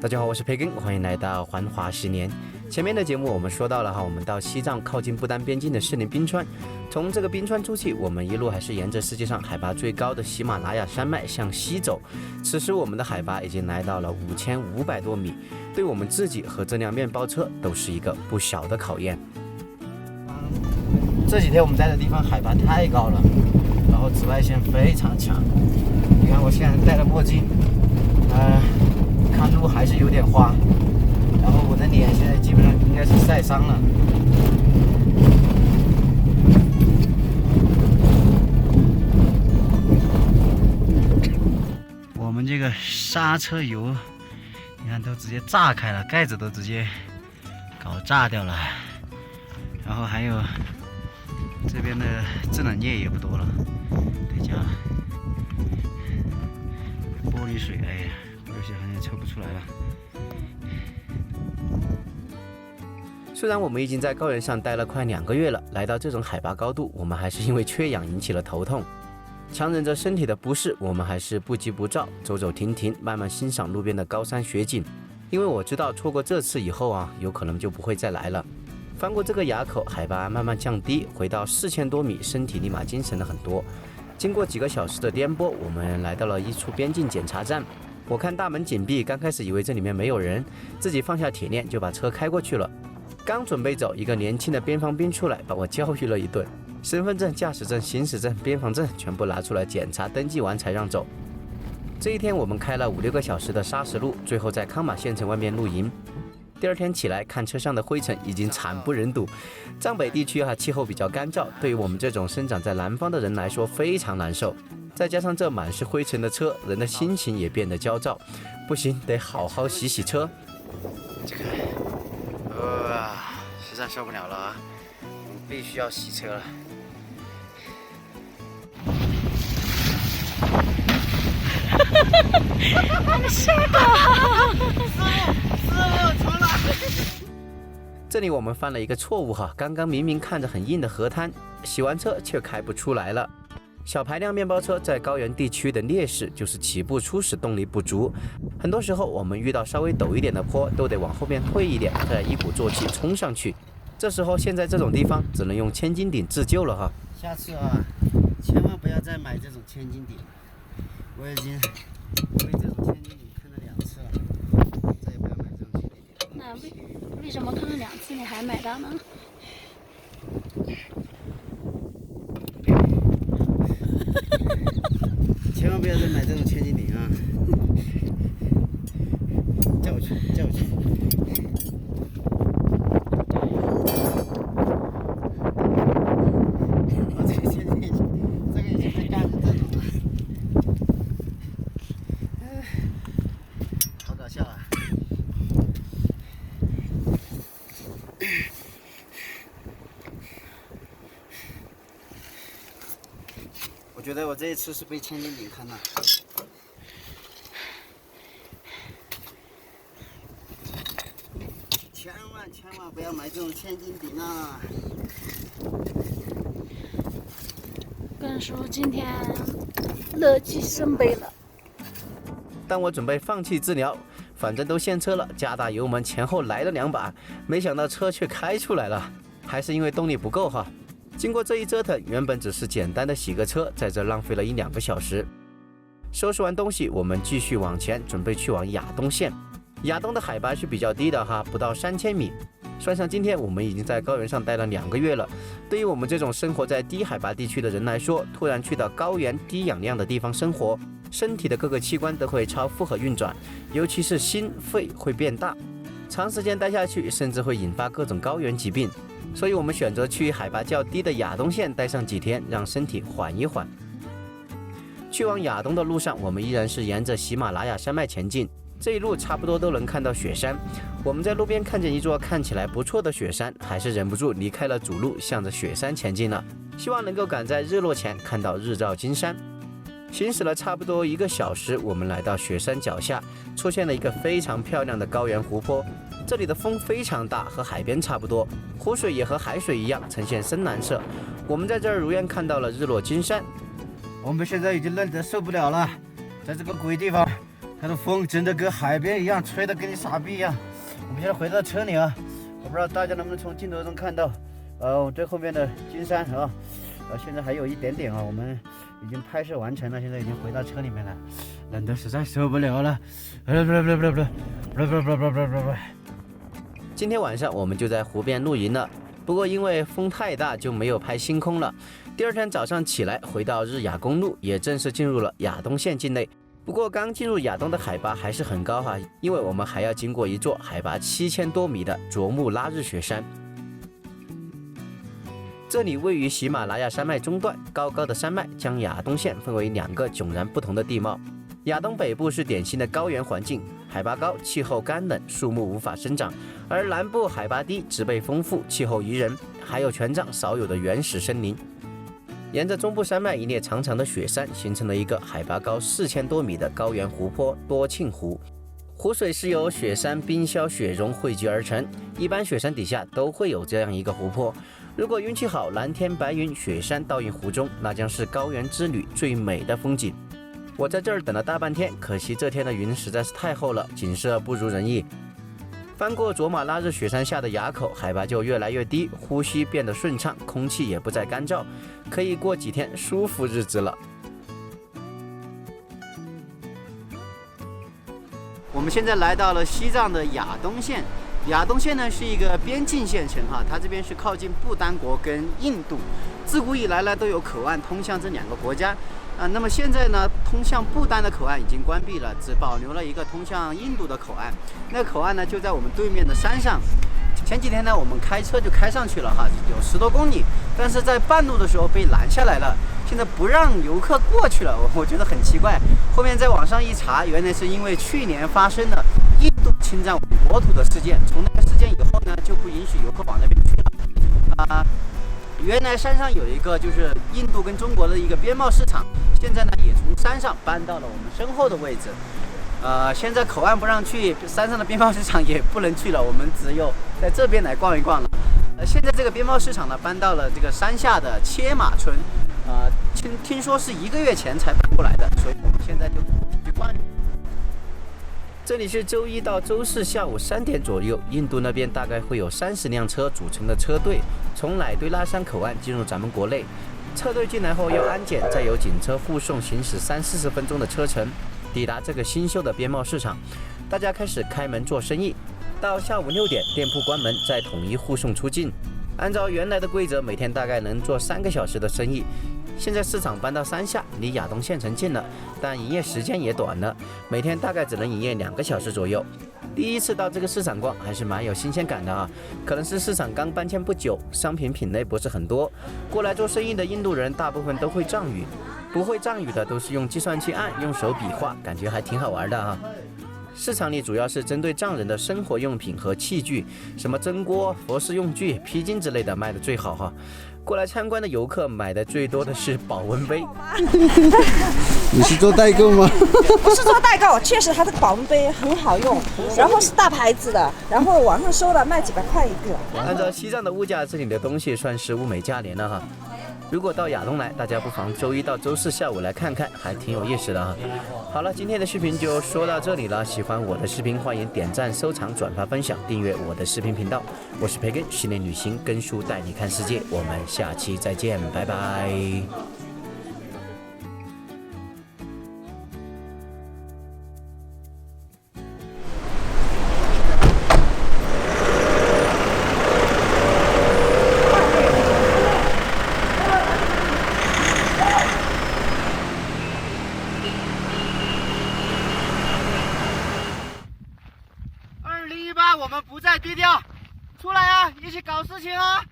大家好，我是培根，欢迎来到环华10年。前面的节目我们说到了我们到西藏靠近不丹边境的士林冰川，从这个冰川出去，我们一路还是沿着世界上海拔最高的喜马拉雅山脉向西走。此时我们的海拔已经来到了5500多米，对我们自己和这辆面包车都是一个不小的考验。这几天我们在的地方海拔太高了，然后紫外线非常强。你看我现在戴了墨镜，看路还是有点花，然后我的脸现在基本上应该是晒伤了。我们这个刹车油，你看都直接炸开了，盖子都直接搞炸掉了。然后还有这边的制冷液也不多了，再加玻璃水，哎呀，玻璃水好像抽不出来了。虽然我们已经在高原上待了快2个月了，来到这种海拔高度，我们还是因为缺氧引起了头痛。强忍着身体的不适，我们还是不急不躁，走走停停，慢慢欣赏路边的高山雪景。因为我知道错过这次以后有可能就不会再来了。翻过这个垭口，海拔慢慢降低，回到4000多米，身体立马精神了很多。经过几个小时的颠簸，我们来到了一处边境检查站。我看大门紧闭，刚开始以为这里面没有人，自己放下铁链就把车开过去了。刚准备走，一个年轻的边防兵出来把我教育了一顿，身份证、驾驶证、行驶证、边防证全部拿出来检查，登记完才让走。这一天我们开了5-6个小时的砂石路，最后在康马县城外面露营。第二天起来看车上的灰尘已经惨不忍睹。藏北地区气候比较干燥，对于我们这种生长在南方的人来说非常难受，再加上这满是灰尘的车，人的心情也变得焦躁。不行，得好好洗洗车。这个实在受不了了我们必须要洗车了。是的，师傅重来。这里我们犯了一个错误刚刚明明看着很硬的河滩，洗完车却开不出来了。小排量面包车在高原地区的劣势就是起步初始动力不足，很多时候我们遇到稍微陡一点的坡都得往后面退一点，再一鼓作气冲上去。这时候现在这种地方只能用千斤顶自救了下次千万不要再买这种千斤顶，我已经为这种千斤顶看了2次了，再也不要买这种千斤顶。那为什么看了2次你还买到呢？千万不要再买这种千斤顶叫我去。这个千斤顶，这个已经被干成这种了，好搞笑我觉得我这一次是被千斤顶坑了。千万不要买这种千斤顶跟你说，今天乐极生悲了。当我准备放弃治疗，反正都现车了，加大油门前后来了2把，没想到车却开出来了，还是因为动力不够经过这一折腾，原本只是简单的洗个车，在这浪费了1-2个小时。收拾完东西，我们继续往前，准备去往雅东县。雅东的海拔是比较低的不到3000米。算上今天，我们已经在高原上待了2个月了。对于我们这种生活在低海拔地区的人来说，突然去到高原低氧量的地方生活，身体的各个器官都会超负荷运转，尤其是心肺会变大，长时间待下去甚至会引发各种高原疾病。所以我们选择去海拔较低的雅东县待上几天，让身体缓一缓。去往雅东的路上，我们依然是沿着喜马拉雅山脉前进，这一路差不多都能看到雪山。我们在路边看见一座看起来不错的雪山，还是忍不住离开了主路，向着雪山前进了，希望能够赶在日落前看到日照金山。行驶了差不多1个小时，我们来到雪山脚下，出现了一个非常漂亮的高原湖泊。这里的风非常大，和海边差不多，湖水也和海水一样呈现深蓝色。我们在这儿如愿看到了日落金山。我们现在已经冷得受不了了，在这个鬼地方看这风真的跟海边一样，吹得跟你傻逼一样。我们现在回到车里啊，我不知道大家能不能从镜头中看到，这后面的金山啊，现在还有一点点啊，我们已经拍摄完成了，现在已经回到车里面了，冷得实在受不了了。今天晚上我们就在湖边露营了，不过因为风太大就没有拍星空了。第二天早上起来，回到日雅公路，也正式进入了亚东县境内。不过刚进入亚东的海拔还是很高哈，因为我们还要经过一座海拔7000多米的卓木拉日雪山。这里位于喜马拉雅山脉中段，高高的山脉将亚东县分为2个迥然不同的地貌。亚东北部是典型的高原环境，海拔高，气候干冷，树木无法生长；而南部海拔低，植被丰富，气候宜人，还有全藏少有的原始森林。沿着中部山脉一列长长的雪山，形成了一个海拔高4000多米的高原湖泊多庆湖。湖水是由雪山冰消雪融汇集而成，一般雪山底下都会有这样一个湖泊。如果运气好，蓝天白云，雪山倒映湖中，那将是高原之旅最美的风景。我在这儿等了大半天，可惜这天的云实在是太厚了，景色不如人意。翻过卓玛拉日雪山下的垭口，海拔就越来越低，呼吸变得顺畅，空气也不再干燥，可以过几天舒服日子了。我们现在来到了西藏的亚东县。亚东县呢是一个边境县城哈，它这边是靠近不丹国跟印度，自古以来呢都有口岸通向这2个国家。那么现在呢，通向不丹的口岸已经关闭了，只保留了一个通向印度的口岸。那个口岸呢就在我们对面的山上。前几天呢，我们开车就开上去了哈，有10多公里，但是在半路的时候被拦下来了，现在不让游客过去了，我觉得很奇怪。后面在网上一查，原来是因为去年发生了印度侵占我们国土的事件，从那个事件以后呢，就不允许游客往那边去了。原来山上有一个就是印度跟中国的一个边贸市场，现在呢也从山上搬到了我们身后的位置。现在口岸不让去，山上的边贸市场也不能去了，我们只有在这边来逛一逛了。现在这个边贸市场呢搬到了这个山下的切马村，听说是1个月前才搬过来的，所以我们现在就去逛。这里是周1到周4下午3点左右，印度那边大概会有30辆车组成的车队，从乃堆拉山口岸进入咱们国内。车队进来后要安检，再由警车护送，行驶30-40分钟的车程，抵达这个新修的边贸市场。大家开始开门做生意，到下午6点店铺关门，再统一护送出境。按照原来的规则，每天大概能做3个小时的生意。现在市场搬到山下，离亚东县城近了，但营业时间也短了，每天大概只能营业2个小时左右。第一次到这个市场逛，还是蛮有新鲜感的啊。可能是市场刚搬迁不久，商品品类不是很多。过来做生意的印度人大部分都会藏语，不会藏语的都是用计算器按，用手比划，感觉还挺好玩的啊。市场里主要是针对藏人的生活用品和器具，什么蒸锅、佛事用具、披巾之类的卖的最好哈。过来参观的游客买的最多的是保温杯。你是做代购吗？不是做代购，确实它这个保温杯很好用，然后是大牌子的，然后网上搜的卖几百块一个。按照西藏的物价，这里的东西算是物美价廉了哈。如果到亚东来，大家不妨周1到周4下午来看看，还挺有意思的哈。好了，今天的视频就说到这里了。喜欢我的视频，欢迎点赞、收藏、转发、分享、订阅我的视频频道。我是培根，训练旅行，跟书带你看世界。我们下期再见，拜拜。2018，我们不再低调，出来啊，一起搞事情啊！